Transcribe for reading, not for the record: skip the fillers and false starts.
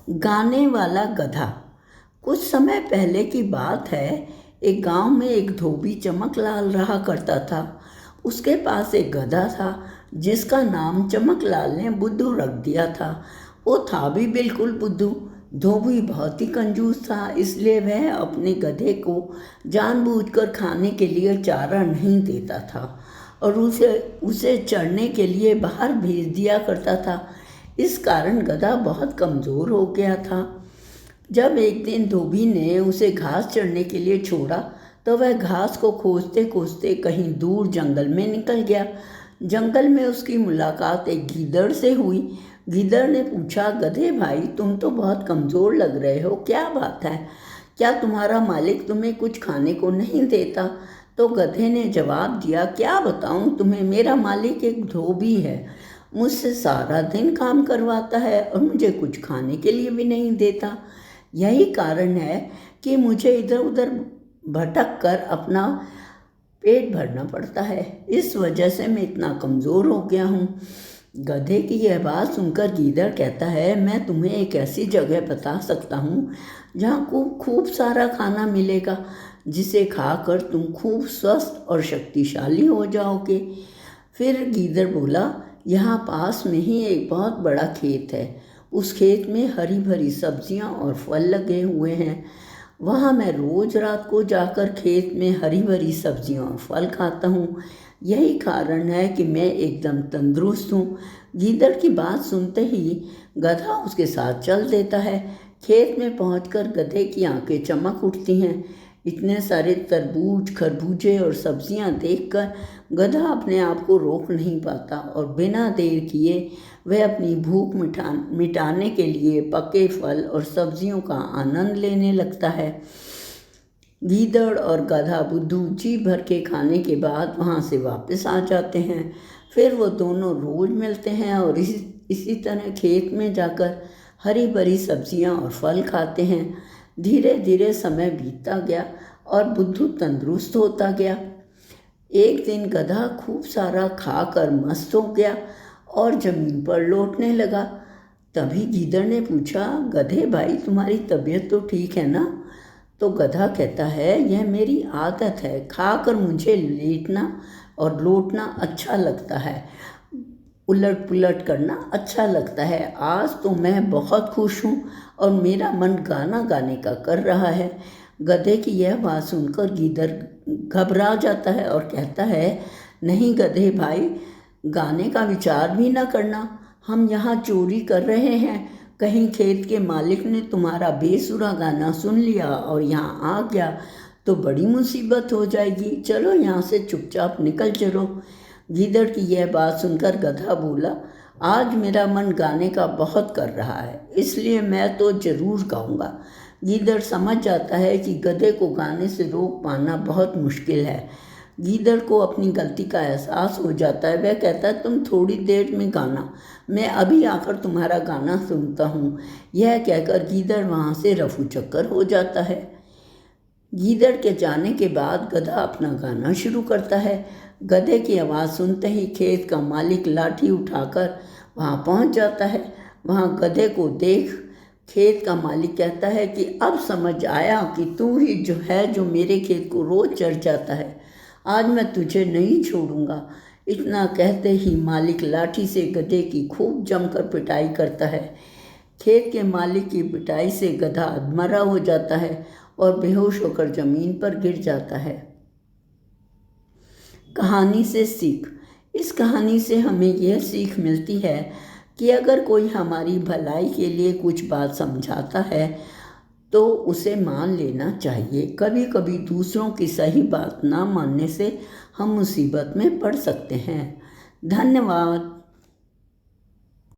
गाने वाला गधा। कुछ समय पहले की बात है। एक गांव में एक धोबी चमकलाल रहा करता था। उसके पास एक गधा था जिसका नाम चमकलाल ने बुद्धू रख दिया था। वो था भी बिल्कुल बुद्धू। धोबी बहुत ही कंजूस था, इसलिए वह अपने गधे को जानबूझकर खाने के लिए चारा नहीं देता था और उसे उसे चरने के लिए बाहर भेज दिया करता था। इस कारण गधा बहुत कमज़ोर हो गया था। जब एक दिन धोबी ने उसे घास चरने के लिए छोड़ा तो वह घास को खोजते खोजते कहीं दूर जंगल में निकल गया। जंगल में उसकी मुलाकात एक गीदड़ से हुई। गीदड़ ने पूछा, गधे भाई, तुम तो बहुत कमज़ोर लग रहे हो, क्या बात है? क्या तुम्हारा मालिक तुम्हें कुछ खाने को नहीं देता? तो गधे ने जवाब दिया, क्या बताऊं तुम्हें, मेरा मालिक एक धोबी है। मुझसे सारा दिन काम करवाता है और मुझे कुछ खाने के लिए भी नहीं देता। यही कारण है कि मुझे इधर उधर भटक कर अपना पेट भरना पड़ता है। इस वजह से मैं इतना कमज़ोर हो गया हूँ। गधे की यह बात सुनकर गीदड़ कहता है, मैं तुम्हें एक ऐसी जगह बता सकता हूँ जहाँ खूब सारा खाना मिलेगा, जिसे खाकर तुम खूब स्वस्थ और शक्तिशाली हो जाओगे। फिर गीदड़ बोला, यहाँ पास में ही एक बहुत बड़ा खेत है। उस खेत में हरी भरी सब्जियाँ और फल लगे हुए हैं। वहाँ मैं रोज़ रात को जाकर खेत में हरी भरी सब्जियाँ और फल खाता हूँ। यही कारण है कि मैं एकदम तंदुरुस्त हूँ। गीदड़ की बात सुनते ही गधा उसके साथ चल देता है। खेत में पहुंचकर गधे की आंखें चमक उठती हैं। इतने सारे तरबूज, खरबूजे और सब्जियां देखकर गधा अपने आप को रोक नहीं पाता और बिना देर किए वह अपनी भूख मिटाने के लिए पके फल और सब्जियों का आनंद लेने लगता है। गीदड़ और गधा बुद्धू जी भर के खाने के बाद वहाँ से वापस आ जाते हैं। फिर वो दोनों रोज मिलते हैं और इसी तरह खेत में जाकर हरी भरी सब्जियाँ और फल खाते हैं। धीरे धीरे समय बीतता गया और बुद्धू तंदुरुस्त होता गया। एक दिन गधा खूब सारा खाकर मस्त हो गया और ज़मीन पर लौटने लगा। तभी गीदड़ ने पूछा, गधे भाई, तुम्हारी तबीयत तो ठीक है ना? तो गधा कहता है, यह मेरी आदत है, खाकर मुझे लेटना और लौटना अच्छा लगता है, उलट पुलट करना अच्छा लगता है। आज तो मैं बहुत खुश हूँ और मेरा मन गाना गाने का कर रहा है। गधे की यह बात सुनकर गीदड़ घबरा जाता है और कहता है, नहीं गधे भाई, गाने का विचार भी ना करना, हम यहाँ चोरी कर रहे हैं। कहीं खेत के मालिक ने तुम्हारा बेसुरा गाना सुन लिया और यहाँ आ गया तो बड़ी मुसीबत हो जाएगी। चलो यहाँ से चुपचाप निकल चलो। गीदड़ की यह बात सुनकर गधा बोला, आज मेरा मन गाने का बहुत कर रहा है, इसलिए मैं तो ज़रूर गाऊंगा। गीदड़ समझ जाता है कि गधे को गाने से रोक पाना बहुत मुश्किल है। गीदड़ को अपनी गलती का एहसास हो जाता है। वह कहता है, तुम थोड़ी देर में गाना, मैं अभी आकर तुम्हारा गाना सुनता हूँ। यह कहकर गीदड़ वहाँ से रफू चक्कर हो जाता है। गीदड़ के जाने के बाद गधा अपना गाना शुरू करता है। गधे की आवाज़ सुनते ही खेत का मालिक लाठी उठाकर वहाँ पहुँच जाता है। वहाँ गधे को देख खेत का मालिक कहता है कि अब समझ आया कि तू ही जो मेरे खेत को रोज चर जाता है। आज मैं तुझे नहीं छोड़ूंगा। इतना कहते ही मालिक लाठी से गधे की खूब जमकर पिटाई करता है। खेत के मालिक की पिटाई से गधा अधमरा हो जाता है और बेहोश होकर ज़मीन पर गिर जाता है। कहानी से सीख। इस कहानी से हमें यह सीख मिलती है कि अगर कोई हमारी भलाई के लिए कुछ बात समझाता है तो उसे मान लेना चाहिए। कभी कभी दूसरों की सही बात ना मानने से हम मुसीबत में पड़ सकते हैं। धन्यवाद।